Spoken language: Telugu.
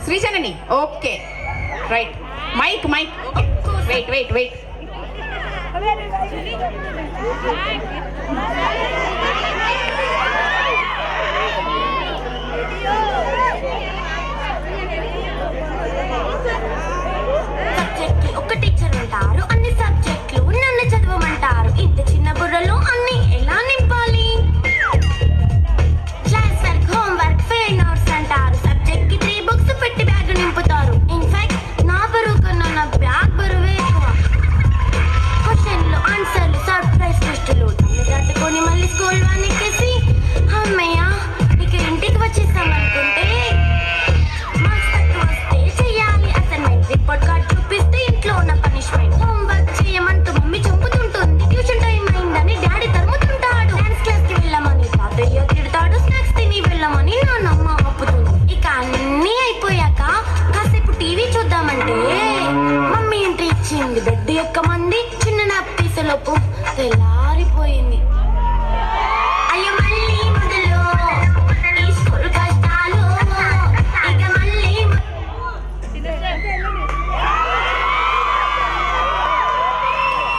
శ్రీజనని okay right mike wait subject ఒక టీచర్ ఉంటారు, అన్ని సబ్జెక్టులు నన్ను చదవమంటారు. ఇంత చిన్న బుర్రలో అన్ని ఎలా నింపాలి? Class work, home work, fail notes అంటారు. సబ్జెక్ట్ కి 3 బుక్స్ పెట్టి బ్యాగ్ నింపుతారు. ఇన్ఫాక్ట్ నా బరువు కన్నా నా బ్యాగ్ బరువే ఎక్కువ. క్వశ్చన్లు, ఆన్సర్లు, సర్ప్రైజ్ టెస్టులు దాటుకొని మళ్ళీ స్కూల్ వన్ ఎక్కేసి అమ్మయ్య ఇక ఇంటికి వచ్చేసామనుకుంటే మార్క్స్ తక్కువ వస్తే చెయ్యాలి అసైన్మెంట్. రిపోర్ట్ కార్డ్ చూపిస్తే ఇంట్లో ఉన్న పనిష్మెంట్. హోంవర్క్ చేయమంటూ మమ్మీ చంపుతుంటుంది. ట్యూషన్ టైం అయిందని డాడీ తరుముతుంటాడు. డాన్స్ క్లాస్ కి వెళ్ళమని తాతయ్య తిడతాడు. స్నాక్స్ తిని వెళ్ళమని నాన్నమ్మ ఆపుతుంది. ఇక అన్నీ అయిపోయాక కాసేపు టీవీ చూద్దామంటే మమ్మీ ఎంట్రీ ఇచ్చింది. బెడ్ యొక్క మంది చిన్న నాప్ తీసేలోపు తెల్లారిపోయింది.